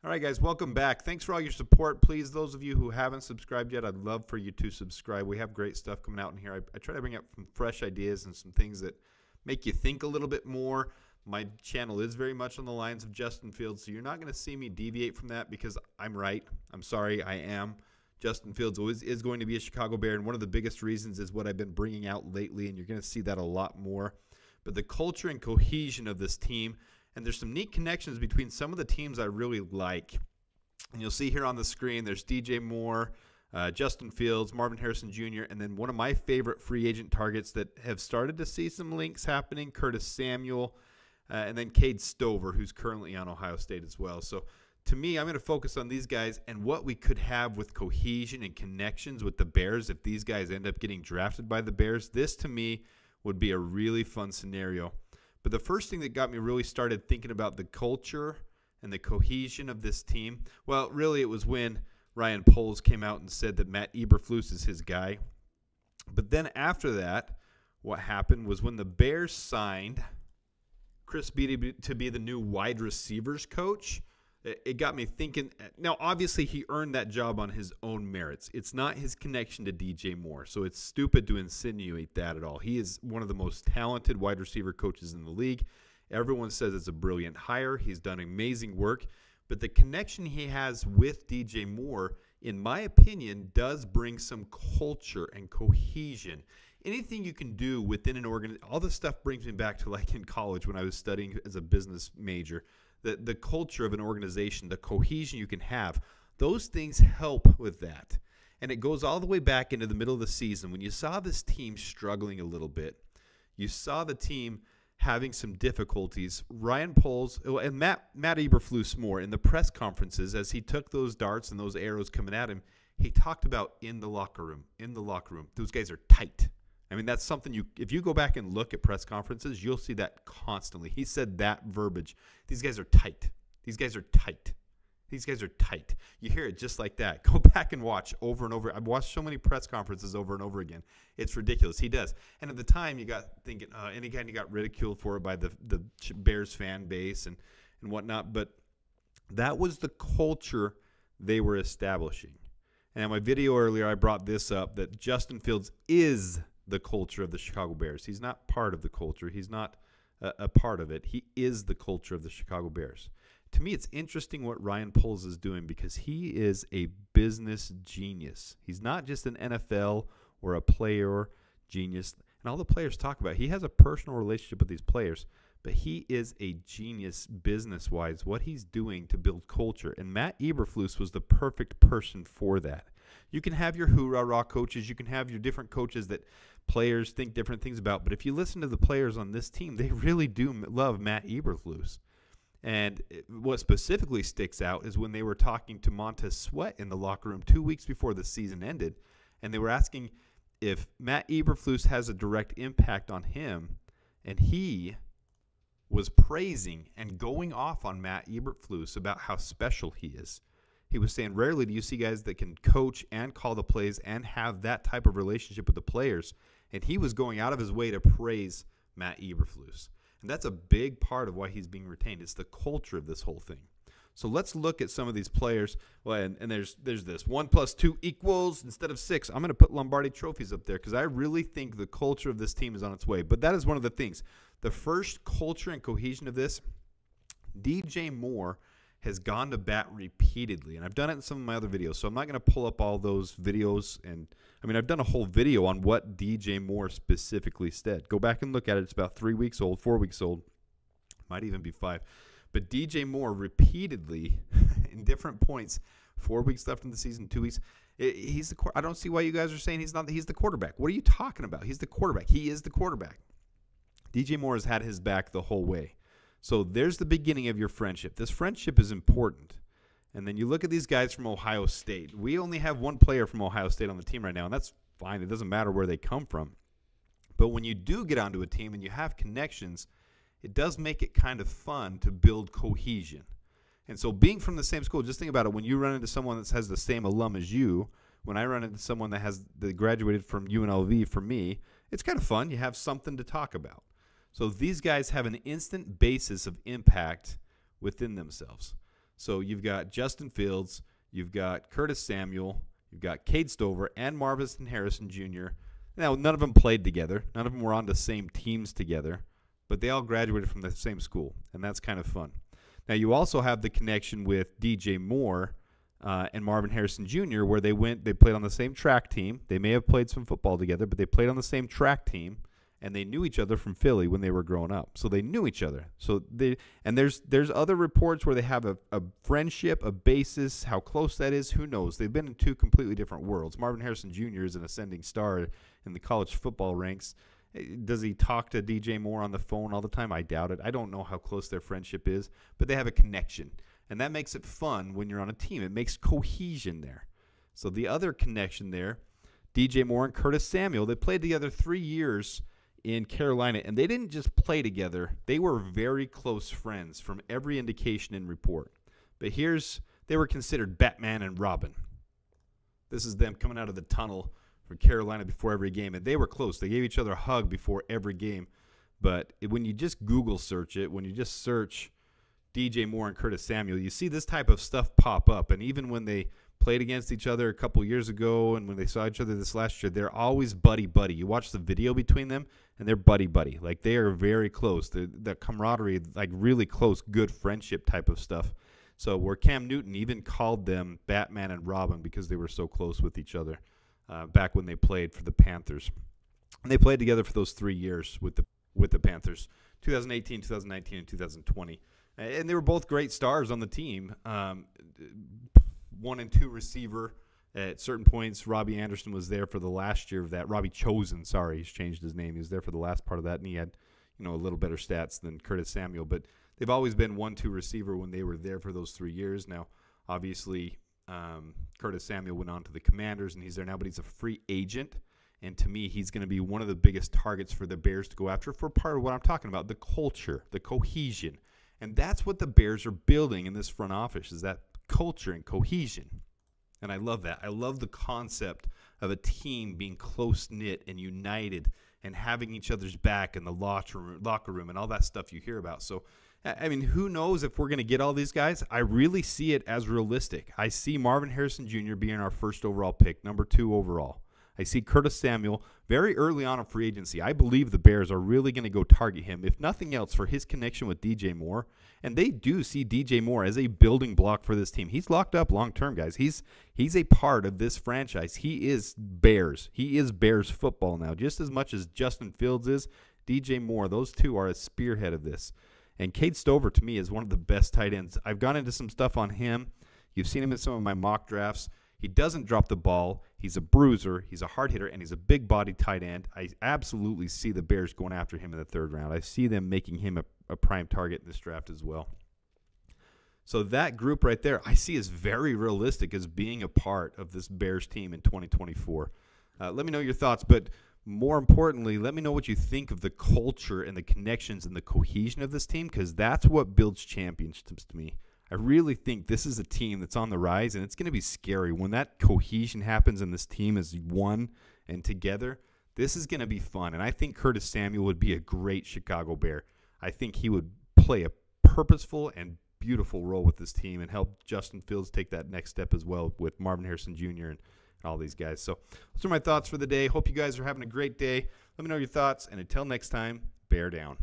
All right, guys, welcome back. Thanks for all your support. Please, those of you who haven't subscribed yet, I'd love for you to subscribe. We have great stuff coming out in here. I try to bring up some fresh ideas and some things that make you think a little bit more. My channel is very much on the lines of Justin Fields, so you're not going to see me deviate from that because I'm right. I'm sorry, I am. Justin Fields is going to be a Chicago Bear, and one of the biggest reasons is what I've been bringing out lately, and you're going to see that a lot more. But the culture and cohesion of this team, and there's some neat connections between some of the teams I really like. And you'll see here on the screen, there's djmoore, Justin Fields, Marvin Harrison Jr., and then one of my favorite free agent targets that have started to see some links happening, curtissamuel, and then cadestover, who's currently on Ohio State as well. So to me, I'm going to focus on these guys and what we could have with cohesion and connections with the Bears if these guys end up getting drafted by the Bears. This, to me, would be a really fun scenario. But the first thing that got me really started thinking about the culture and the cohesion of this team, well, really it was when Ryan Poles came out and said that Matt Eberflus is his guy. But then after that, what happened was when the Bears signed Chris Beatty to be the new wide receivers coach, it got me thinking. Now, obviously, he earned that job on his own merits. It's not his connection to djmoore, so it's stupid to insinuate that at all. He is one of the most talented wide receiver coaches in the league. Everyone says it's a brilliant hire. He's done amazing work. But the connection he has with djmoore, in my opinion, does bring some culture and cohesion. Anything you can do within an organization, all this stuff brings me back to like in college when I was studying as a business major. The culture of an organization, the cohesion you can have, those things help with that. And it goes all the way back into the middle of the season when you saw this team struggling a little bit. You saw the team having some difficulties. Ryan Poles and Matt Eberflus more in the press conferences as he took those darts and those arrows coming at him, he talked about in the locker room. Those guys are tight. I mean, that's something if you go back and look at press conferences, you'll see that constantly. He said that verbiage. These guys are tight. These guys are tight. These guys are tight. You hear it just like that. Go back and watch over and over. I've watched so many press conferences over and over again. It's ridiculous. He does. And at the time, you got thinking, and again, you got ridiculed for it by the Bears fan base and whatnot. But that was the culture they were establishing. And in my video earlier, I brought this up, that Justin Fields is the culture of the Chicago Bears. He's not part of the culture. He's not a part of it. He is the culture of the Chicago Bears. To me, it's interesting what Ryan Poles is doing because he is a business genius. He's not just an NFL or a player genius. And all the players talk about, he has a personal relationship with these players, but he is a genius business-wise, what he's doing to build culture. And Matt Eberflus was the perfect person for that. You can have your hoorah-rah coaches. You can have your different coaches that players think different things about. But if you listen to the players on this team, they really do love Matt Eberflus. And what specifically sticks out is when they were talking to Montez Sweat in the locker room 2 weeks before the season ended, and they were asking if Matt Eberflus has a direct impact on him, and he was praising and going off on Matt Eberflus about how special he is. He was saying, rarely do you see guys that can coach and call the plays and have that type of relationship with the players. And he was going out of his way to praise Matt Eberflus. And that's a big part of why he's being retained. It's the culture of this whole thing. So let's look at some of these players. Well, and there's this 1 + 2 = instead of 6. I'm going to put Lombardi trophies up there because I really think the culture of this team is on its way. But that is one of the things. The first culture and cohesion of this, djmoore has gone to bat repeatedly. And I've done it in some of my other videos, so I'm not going to pull up all those videos. And I mean, I've done a whole video on what djmoore specifically said. Go back and look at it. It's about 3 weeks old, 4 weeks old. Might even be 5. But djmoore repeatedly, in different points, 4 weeks left in the season, 2 weeks. I don't see why you guys are saying he's the quarterback. What are you talking about? He's the quarterback. He is the quarterback. djmoore has had his back the whole way. So there's the beginning of your friendship. This friendship is important. And then you look at these guys from Ohio State. We only have one player from Ohio State on the team right now, and that's fine. It doesn't matter where they come from. But when you do get onto a team and you have connections, it does make it kind of fun to build cohesion. And so being from the same school, just think about it. When you run into someone that has the same alum as you, when I run into someone that graduated from UNLV, for me, it's kind of fun. You have something to talk about. So these guys have an instant basis of impact within themselves. So you've got Justin Fields, you've got Curtis Samuel, you've got Cadestover, and Marvin Harrison Jr. Now, none of them played together. None of them were on the same teams together, but they all graduated from the same school, and that's kind of fun. Now, you also have the connection with djmoore and Marvin Harrison Jr., where they played on the same track team. They may have played some football together, but they played on the same track team, and they knew each other from Philly when they were growing up. So they knew each other. There's other reports where they have a friendship, a basis. How close that is, who knows? They've been in two completely different worlds. Marvin Harrison Jr. is an ascending star in the college football ranks. Does he talk to djmoore on the phone all the time? I doubt it. I don't know how close their friendship is, but they have a connection. And that makes it fun when you're on a team. It makes cohesion there. So the other connection there, djmoore and Curtis Samuel, they played together 3 years in Carolina, and they didn't just play together. They were very close friends from every indication in report. But they were considered Batman and Robin. This is them coming out of the tunnel from Carolina before every game, and they were close. They gave each other a hug before every game. But when you just Google search it, when you just search djmoore and Curtis Samuel, you see this type of stuff pop up. And even when they played against each other a couple years ago and when they saw each other this last year, they're always buddy-buddy. You watch the video between them, and they're buddy-buddy. Like, they are very close. The camaraderie, like really close, good friendship type of stuff. So where Cam Newton even called them Batman and Robin because they were so close with each other back when they played for the Panthers. And they played together for those 3 years with the Panthers, 2018, 2019, and 2020. And they were both great stars on the team. 1 and 2 receiver at certain points. Robbie Anderson was there for the last year of that. Robbie Chosen, sorry, he's changed his name. He was there for the last part of that, and he had, a little better stats than Curtis Samuel. But they've always been 1-2 receiver when they were there for those 3 years. Now, obviously, Curtis Samuel went on to the Commanders, and he's there now, but he's a free agent. And to me, he's going to be one of the biggest targets for the Bears to go after for part of what I'm talking about, the culture, the cohesion. And that's what the Bears are building in this front office, is that culture and cohesion. And I love that. I love the concept of a team being close-knit and united and having each other's back in the locker room and all that stuff you hear about. So, I mean, who knows if we're going to get all these guys? I really see it as realistic. I see Marvin Harrison Jr. being our first overall pick, number 2 overall. I see Curtis Samuel very early on in free agency. I believe the Bears are really going to go target him, if nothing else, for his connection with djmoore. And they do see djmoore as a building block for this team. He's locked up long-term, guys. He's a part of this franchise. He is Bears. He is Bears football now, just as much as Justin Fields is. djmoore, those two are a spearhead of this. And Cadestover, to me, is one of the best tight ends. I've gone into some stuff on him. You've seen him in some of my mock drafts. He doesn't drop the ball. He's a bruiser. He's a hard hitter, and he's a big-bodied tight end. I absolutely see the Bears going after him in the 3rd round. I see them making him a prime target in this draft as well. So that group right there, I see as very realistic as being a part of this Bears team in 2024. Let me know your thoughts, but more importantly, let me know what you think of the culture and the connections and the cohesion of this team, because that's what builds championships to me. I really think this is a team that's on the rise, and it's going to be scary. When that cohesion happens and this team is one and together, this is going to be fun. And I think Curtis Samuel would be a great Chicago Bear. I think he would play a purposeful and beautiful role with this team and help Justin Fields take that next step as well with Marvin Harrison Jr. and all these guys. So those are my thoughts for the day. Hope you guys are having a great day. Let me know your thoughts, and until next time, bear down.